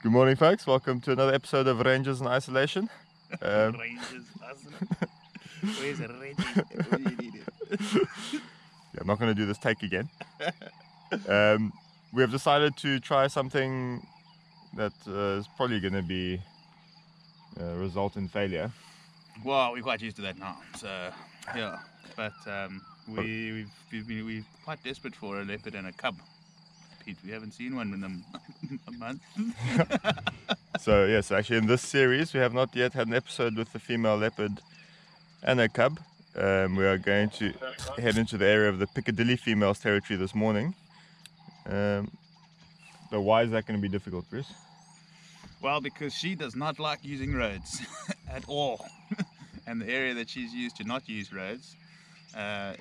Good morning, folks. Welcome to another episode of Rangers in Isolation. Rangers, where's Reggie? I'm not going to do this take again. We have decided to try something that is probably going to be result in failure. Well, we're quite used to that now, so yeah. But we're quite desperate for a leopard and a cub. Pete, we haven't seen one in a month. So yes, actually in this series we have not yet had an episode with the female leopard and a cub. We are going to head into the area of the Piccadilly females territory this morning. So why is that going to be difficult, Bruce? Well, because she does not like using roads at all. And the area that she's used to not use roads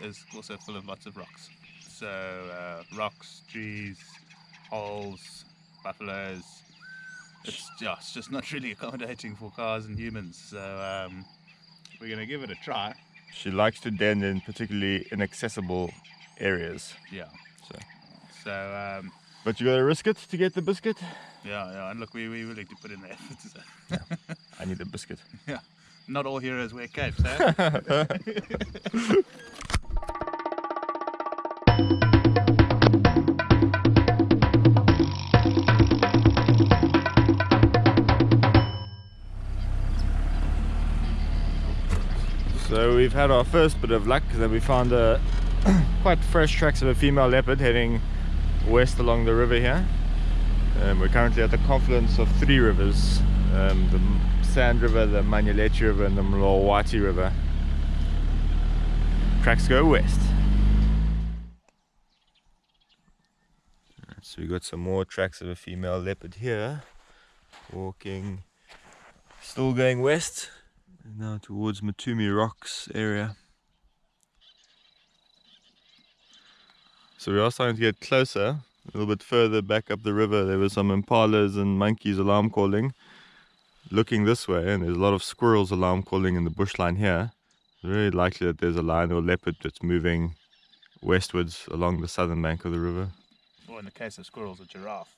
is also full of lots of rocks. So rocks, trees, holes, buffaloes. It's just not really accommodating for cars and humans. So we're going to give it a try. She likes to den in particularly inaccessible areas. Yeah. So but you got to risk it to get the biscuit? Yeah, and look, we're willing to put in the effort. So. Yeah, I need a biscuit. Yeah, not all heroes wear capes, eh? So we've had our first bit of luck that we found quite fresh tracks of a female leopard heading west along the river here. We're currently at the confluence of three rivers, the Sand River, the Manyeleti River and the MalaMala River. Tracks go west. So we got some more tracks of a female leopard here, walking, still going west, now towards Matumi Rocks area. So we are starting to get closer. A little bit further back up the river there were some impalas and monkeys alarm calling. Looking this way, and there's a lot of squirrels alarm calling in the bushline here. It's very likely that there's a lion or leopard that's moving westwards along the southern bank of the river. Or in the case of squirrels, a giraffe.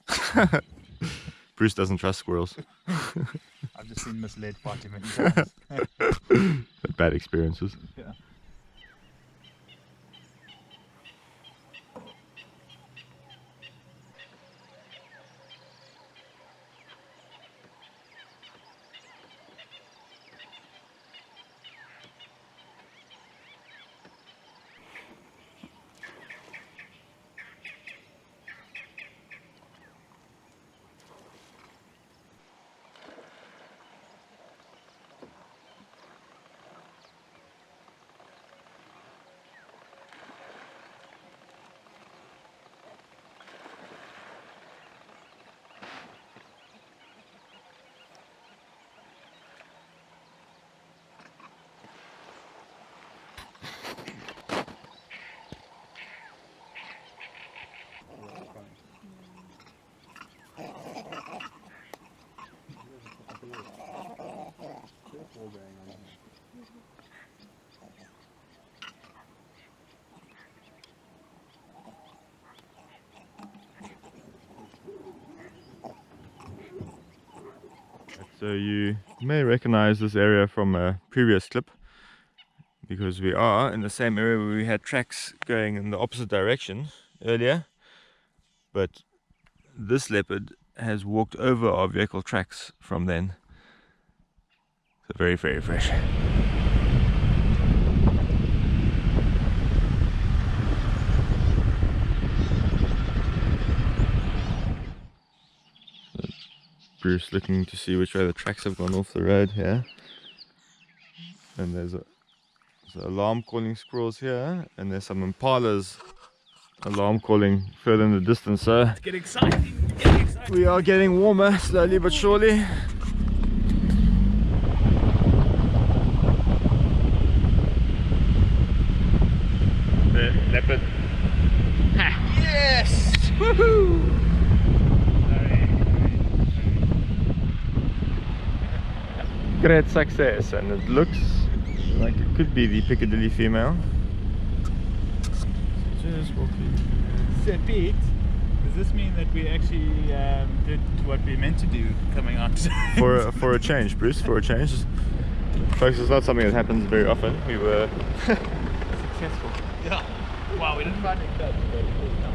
Bruce doesn't trust squirrels. I've just been misled far too many times. Bad experiences. Yeah. So you may recognize this area from a previous clip, because we are in the same area where we had tracks going in the opposite direction earlier, but this leopard has walked over our vehicle tracks from then. So very, very fresh. Bruce looking to see which way the tracks have gone off the road here. And there's alarm calling squirrels here, and there's some impalas alarm calling further in the distance. So It's getting exciting, we are getting warmer slowly but surely. The leopard. Ha. Yes! Woohoo! Great success, and it looks like it could be the Piccadilly female. So just walking. So Pete, Does this mean that we actually did what we meant to do coming out today? For a change, Bruce, for a change. Folks, it's not something that happens very often. We were successful. Yeah. Wow, we didn't find any cubs, but it was nice.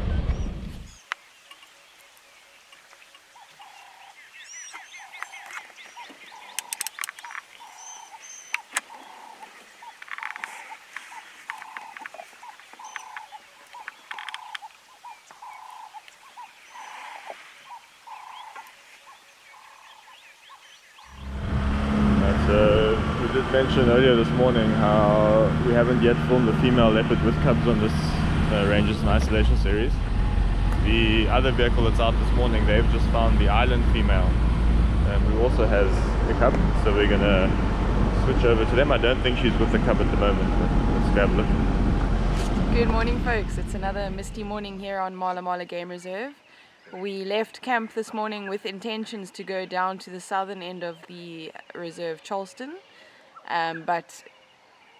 We did mention earlier this morning how we haven't yet filmed the female leopard with cubs on this Rangers in Isolation series. The other vehicle that's out this morning, they've just found the island female, who also has a cub, so we're gonna switch over to them. I don't think she's with the cub at the moment, but let's go have a look. Good morning, folks. It's another misty morning here on MalaMala Game Reserve. We left camp this morning with intentions to go down to the southern end of the reserve, Charleston, but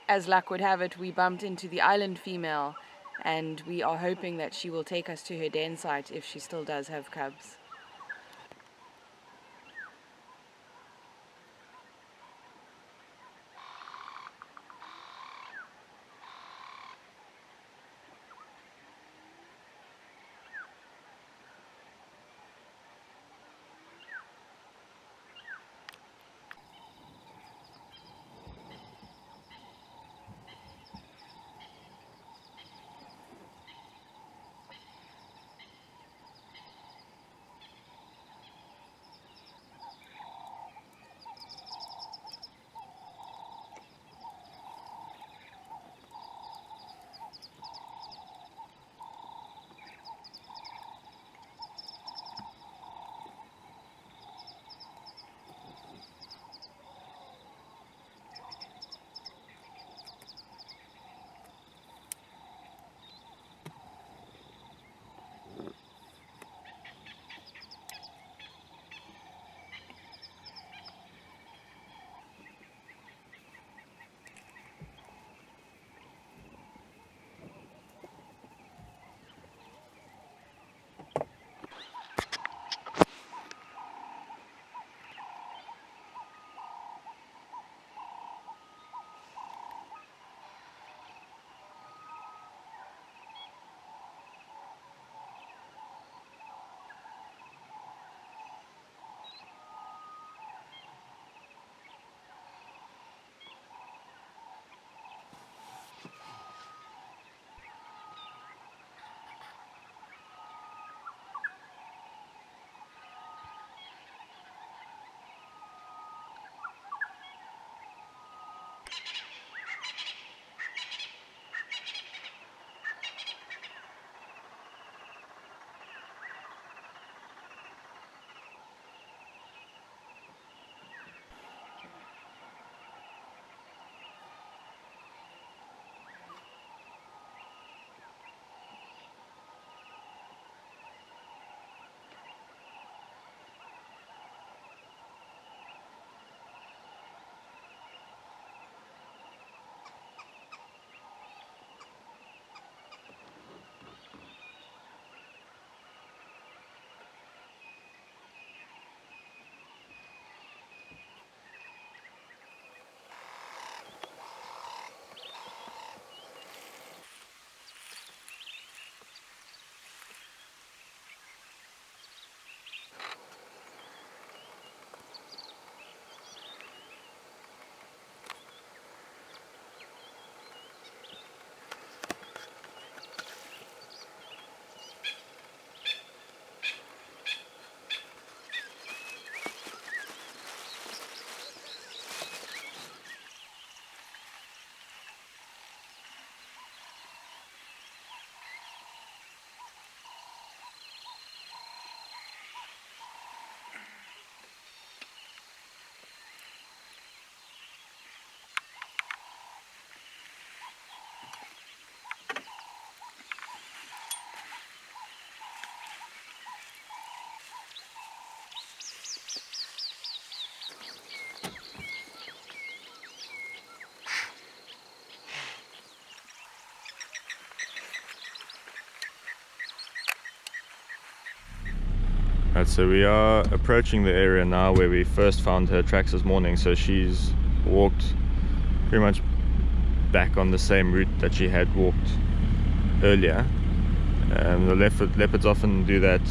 as luck would have it, we bumped into the island female, and we are hoping that she will take us to her den site if she still does have cubs. Right, so we are approaching the area now where we first found her tracks this morning. So she's walked pretty much back on the same route that she had walked earlier. The leopards often do that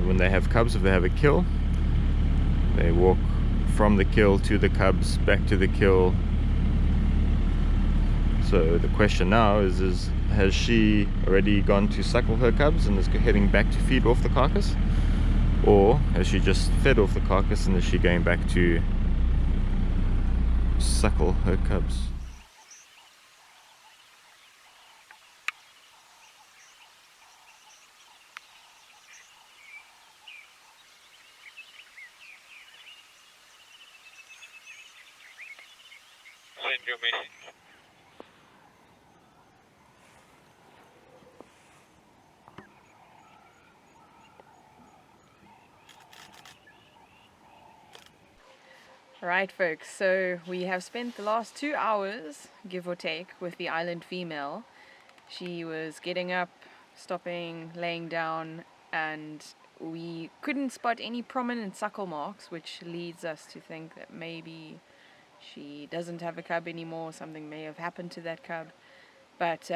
when they have cubs. If they have a kill, they walk from the kill to the cubs, back to the kill. So the question now is has she already gone to suckle her cubs and is heading back to feed off the carcass? Or has she just fed off the carcass and is she going back to suckle her cubs? Send your message. Right, folks, so we have spent the last 2 hours, give or take, with the island female. She was getting up, stopping, laying down, and we couldn't spot any prominent suckle marks, which leads us to think that maybe she doesn't have a cub anymore, something may have happened to that cub. But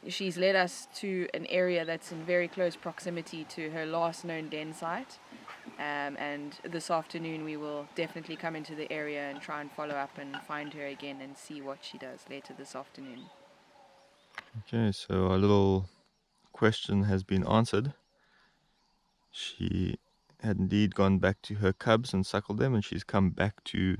she's led us to an area that's in very close proximity to her last known den site. And this afternoon we will definitely come into the area and try and follow up and find her again and see what she does later this afternoon. Okay, so our little question has been answered. She had indeed gone back to her cubs and suckled them, and she's come back to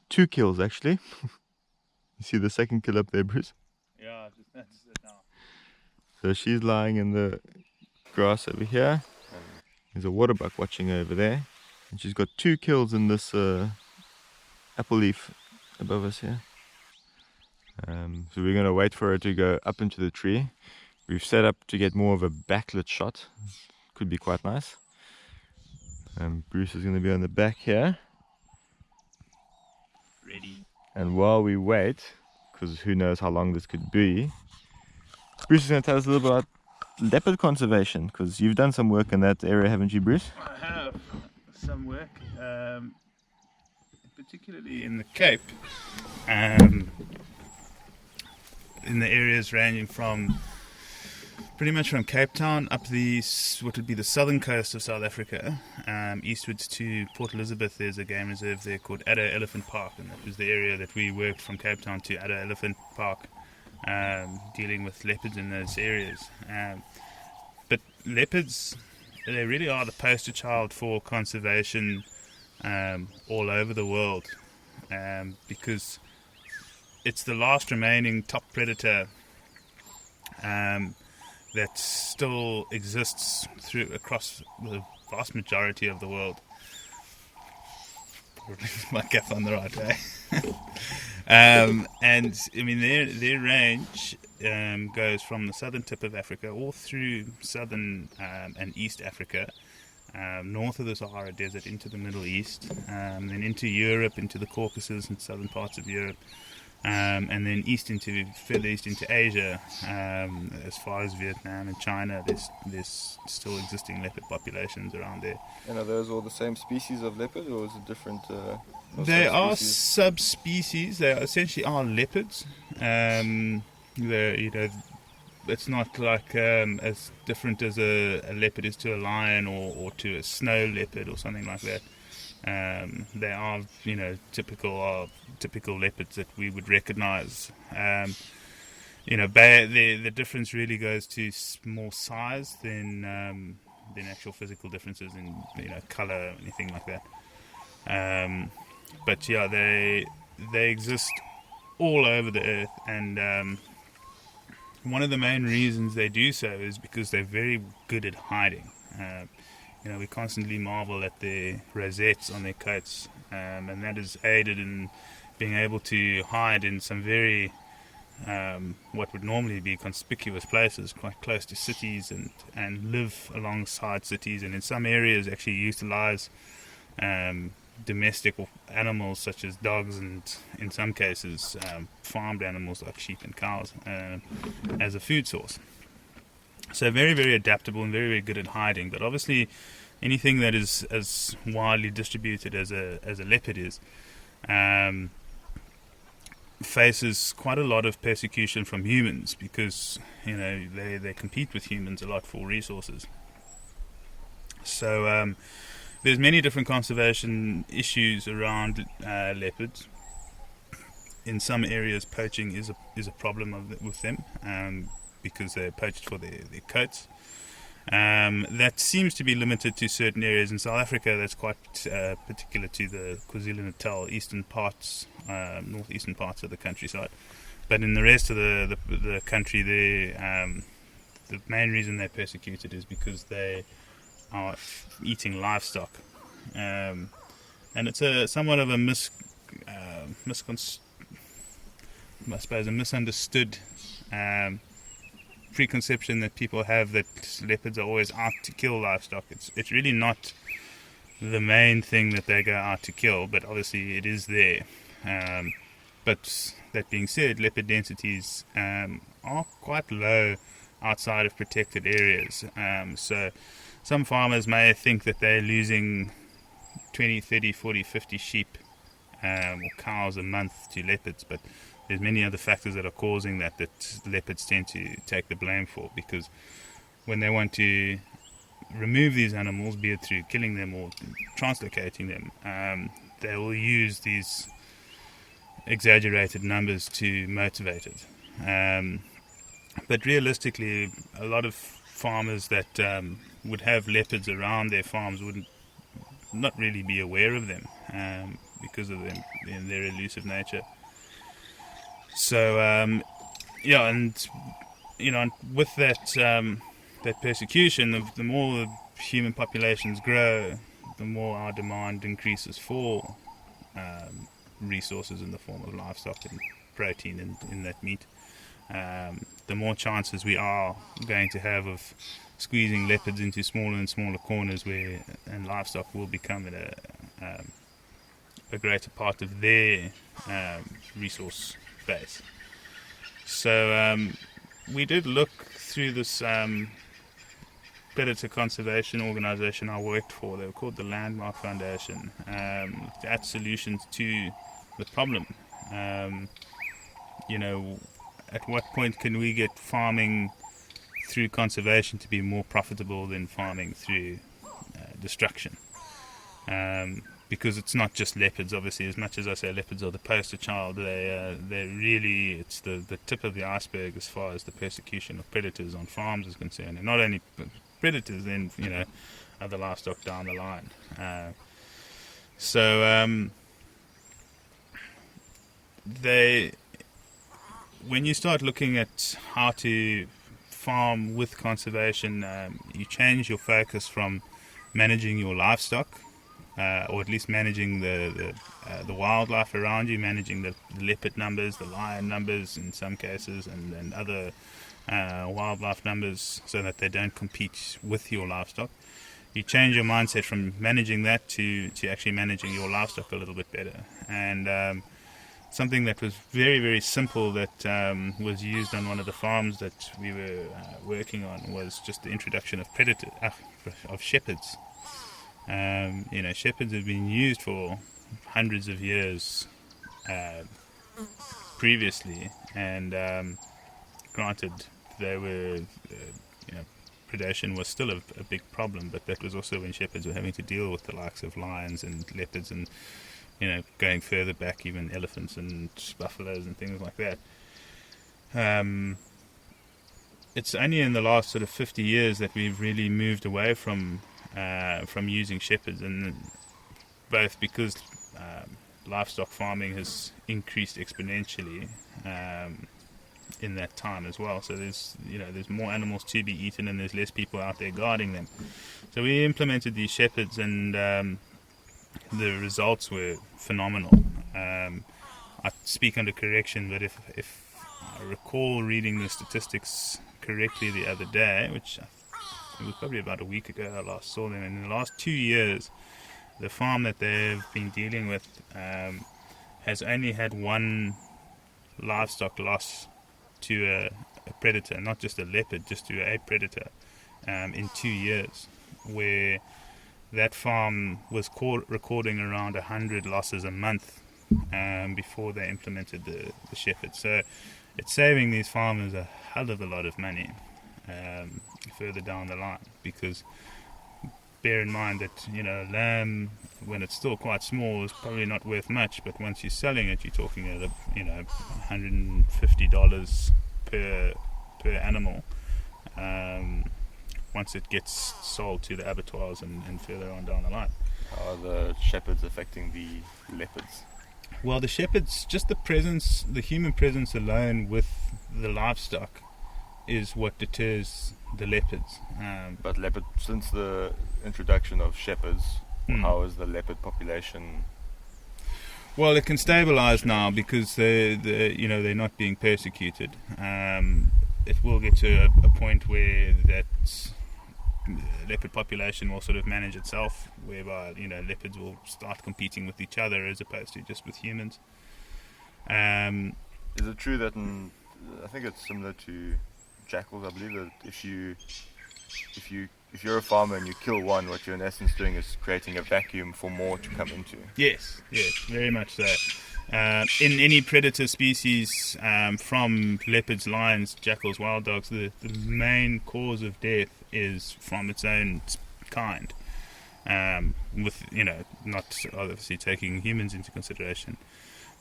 2 kills actually. You see the second kill up there, Bruce? Yeah, I just noticed it now. So she's lying in the grass over here. There's a water buck watching over there. And she's got 2 kills in this apple leaf above us here. So we're going to wait for her to go up into the tree. We've set up to get more of a backlit shot. Could be quite nice. Bruce is going to be on the back here. Ready. And while we wait, because who knows how long this could be, Bruce is going to tell us a little bit about leopard conservation, because you've done some work in that area, haven't you, Bruce? I have some work, particularly in the Cape, in the areas ranging from pretty much from Cape Town up what would be the southern coast of South Africa, eastwards to Port Elizabeth. There's a game reserve there called Addo Elephant Park, and that was the area that we worked from Cape Town to Addo Elephant Park, dealing with leopards in those areas. But leopards, they really are the poster child for conservation all over the world, because it's the last remaining top predator that still exists across the vast majority of the world. My gap on the right way. And I mean their range goes from the southern tip of Africa all through southern and East Africa, north of the Sahara Desert into the Middle East, then into Europe, into the Caucasus and southern parts of Europe, and then further east into Asia, as far as Vietnam and China. There's still existing leopard populations around there. And are those all the same species of leopard, or is it different? They are subspecies. They essentially are leopards. It's not like as different as a leopard is to a lion or to a snow leopard or something like that. They are, typical leopards that we would recognise. The difference really goes to more size than actual physical differences in colour or anything like that. But yeah, they exist all over the earth, and one of the main reasons they do so is because they're very good at hiding. We constantly marvel at the rosettes on their coats, and that is aided in being able to hide in some very what would normally be conspicuous places, quite close to cities, and live alongside cities, and in some areas actually utilize domestic animals such as dogs, and in some cases farmed animals like sheep and cows as a food source. So very, very adaptable and very, very good at hiding. But obviously, anything that is as widely distributed as a leopard is, faces quite a lot of persecution from humans, because they compete with humans a lot for resources. So there's many different conservation issues around leopards. In some areas, poaching is a problem with them, because they're poached for their coats. That seems to be limited to certain areas in South Africa. That's quite particular to the KwaZulu-Natal eastern parts, northeastern parts of the countryside. But in the rest of the country, the main reason they're persecuted is because they are eating livestock, and it's somewhat of a misunderstood preconception that people have, that leopards are always out to kill livestock. It's really not the main thing that they go out to kill, but obviously it is there. But that being said, leopard densities are quite low outside of protected areas. So some farmers may think that they're losing 20, 30, 40, 50 sheep or cows a month to leopards, but there's many other factors that are causing that leopards tend to take the blame for, because when they want to remove these animals, be it through killing them or translocating them, they will use these exaggerated numbers to motivate it. But realistically, a lot of farmers that would have leopards around their farms would not really be aware of them, because of their elusive nature. So and with that persecution, the more the human populations grow, the more our demand increases for resources in the form of livestock and protein in that meat. The more chances we are going to have of squeezing leopards into smaller and smaller corners, and livestock will become a greater part of their resource base. So we did look through this predator conservation organization I worked for. They were called the Landmark Foundation, to add solutions to the problem. At what point can we get farming through conservation to be more profitable than farming through destruction? Because it's not just leopards, obviously. As much as I say leopards are the poster child, they're really, it's the tip of the iceberg as far as the persecution of predators on farms is concerned. And not only predators, then other livestock down the line. When you start looking at how to farm with conservation, you change your focus from managing your livestock, or at least managing the wildlife around you, managing the leopard numbers, the lion numbers in some cases, and other wildlife numbers, so that they don't compete with your livestock. You change your mindset from managing that to actually managing your livestock a little bit better. And something that was very, very simple that was used on one of the farms that we were working on was just the introduction of shepherds. Shepherds have been used for hundreds of years previously, and granted, they were, predation was still a big problem, but that was also when shepherds were having to deal with the likes of lions and leopards, and going further back, even elephants and buffaloes and things like that. It's only in the last sort of 50 years that we've really moved away from using shepherds, and both because livestock farming has increased exponentially in that time as well. So there's more animals to be eaten, and there's less people out there guarding them. So we implemented these shepherds, and the results were phenomenal. I speak under correction, but if I recall reading the statistics correctly the other day, which it was probably about a week ago I last saw them, and in the last 2 years the farm that they've been dealing with has only had one livestock loss to a predator, not just a leopard, just to a predator in 2 years, where that farm was recording around 100 losses a month before they implemented the shepherd. So it's saving these farmers a hell of a lot of money further down the line, because bear in mind that, you know, lamb, when it's still quite small, is probably not worth much, but once you're selling it, you're talking at $150 per animal once it gets sold to the abattoirs and further on down the line. How are the shepherds affecting the leopards? Well, the shepherds, just the human presence alone with the livestock is what deters the leopards. But since the introduction of shepherds, how is the leopard population? Well, it can stabilise now because they're not being persecuted. It will get to a point where that leopard population will sort of manage itself, whereby leopards will start competing with each other as opposed to just with humans. Is it true that I think it's similar to jackals? I believe that if you're a farmer and you kill one, what you're in essence doing is creating a vacuum for more to come into. Yes, very much so. In any predator species, from leopards, lions, jackals, wild dogs, the main cause of death is from its own kind, with not obviously taking humans into consideration.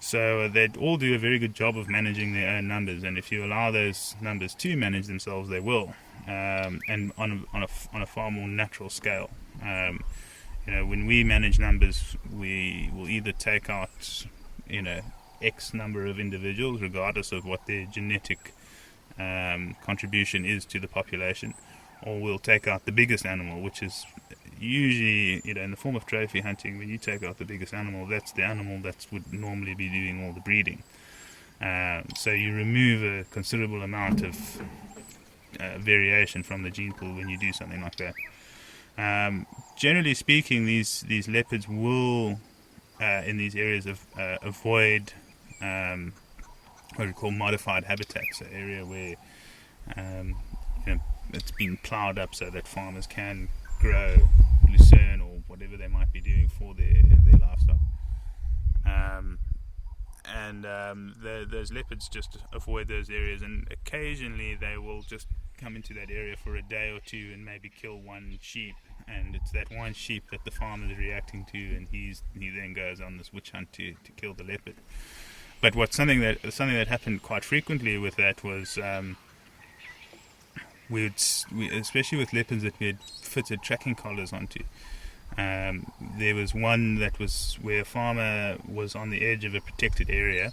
So they all do a very good job of managing their own numbers, and if you allow those numbers to manage themselves, they will, and on a far more natural scale. When we manage numbers, we will either take out X number of individuals, regardless of what their genetic contribution is to the population, or we'll take out the biggest animal, which is usually, in the form of trophy hunting. When you take out the biggest animal, that's the animal that would normally be doing all the breeding. So you remove a considerable amount of variation from the gene pool when you do something like that. Generally speaking, these leopards will, in these areas, avoid what we call modified habitats, an area where it's been ploughed up so that farmers can grow lucerne or whatever they might be doing for their livestock. Those leopards just avoid those areas, and occasionally they will just come into that area for a day or two and maybe kill one sheep, and it's that one sheep that the farmer is reacting to, and he then goes on this witch hunt to kill the leopard. But something that happened quite frequently with that was we especially with leopards that we had fitted tracking collars onto. There was one that was where a farmer was on the edge of a protected area,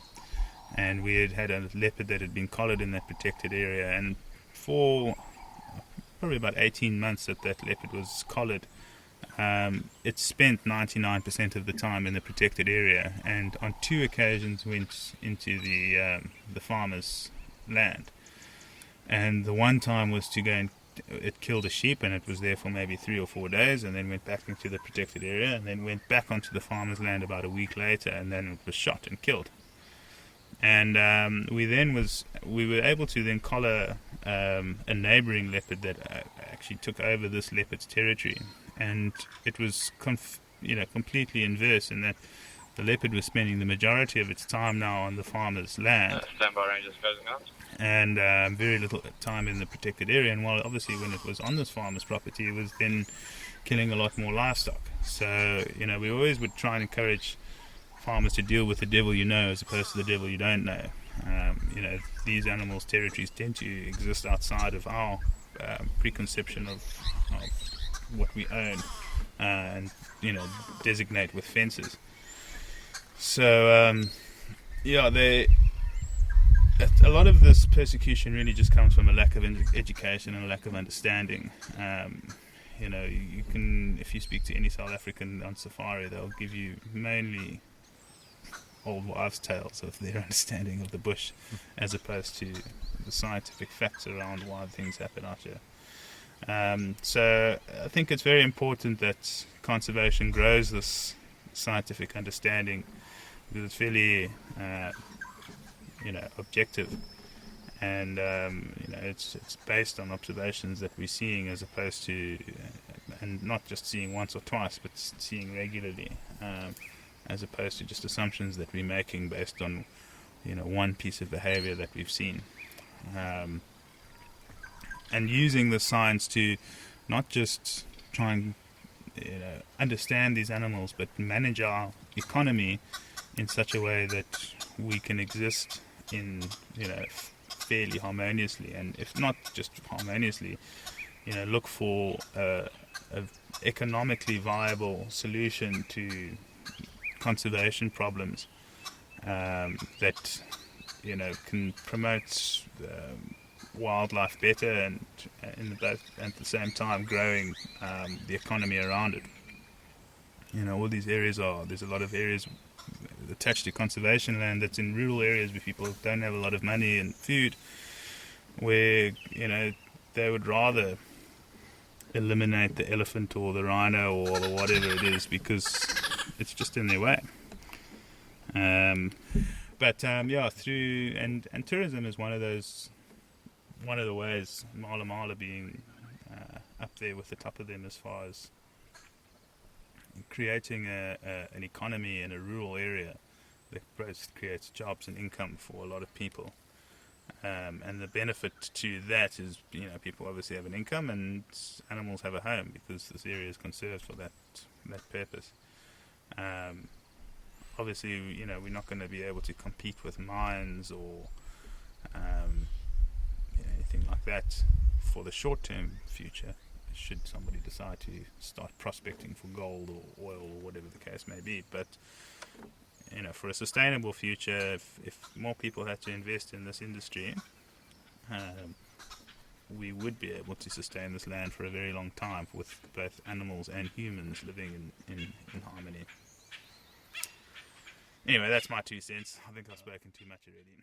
and we had a leopard that had been collared in that protected area, and for probably about 18 months that leopard was collared, it spent 99% of the time in the protected area, and on 2 occasions went into the farmer's land. And the one time was to go and it killed a sheep, and it was there for maybe 3 or 4 days, and then went back into the protected area, and then went back onto the farmer's land about a week later, and then it was shot and killed. And we were able to then collar a neighboring leopard that actually took over this leopard's territory, and it was completely inverse in that the leopard was spending the majority of its time now on the farmer's land. Standby rangers closing out. And very little time in the protected area. And while obviously when it was on this farmer's property, it was then killing a lot more livestock. So, we always would try and encourage farmers to deal with the devil you know as opposed to the devil you don't know. These animals' territories tend to exist outside of our preconception of what we own and, designate with fences. So, a lot of this persecution really just comes from a lack of education and a lack of understanding. You can, if you speak to any South African on safari, they'll give you mainly old wives' tales of their understanding of the bush, as opposed to the scientific facts around why things happen out here. So I think it's very important that conservation grows this scientific understanding, because it's fairly objective, and it's based on observations that we're seeing, as opposed to and not just seeing once or twice, but seeing regularly, as opposed to just assumptions that we're making based on one piece of behavior that we've seen, and using the science to not just try and understand these animals, but manage our economy in such a way that we can exist in fairly harmoniously, and if not just harmoniously, look for a economically viable solution to conservation problems that can promote wildlife better, and at the same time growing the economy around it. All these areas there's a lot of areas attached to conservation land that's in rural areas where people don't have a lot of money and food, where they would rather eliminate the elephant or the rhino or whatever it is because it's just in their way. Through and tourism is one of the ways, MalaMala being up there with the top of them as far as creating an economy in a rural area that both creates jobs and income for a lot of people. And the benefit to that is, people obviously have an income and animals have a home because this area is conserved for that purpose. Obviously, we're not going to be able to compete with mines or anything like that for the short-term future, should somebody decide to start prospecting for gold or oil or whatever the case may be. But for a sustainable future, if more people had to invest in this industry, we would be able to sustain this land for a very long time with both animals and humans living in harmony. Anyway, that's my 2 cents. I think I've spoken too much already.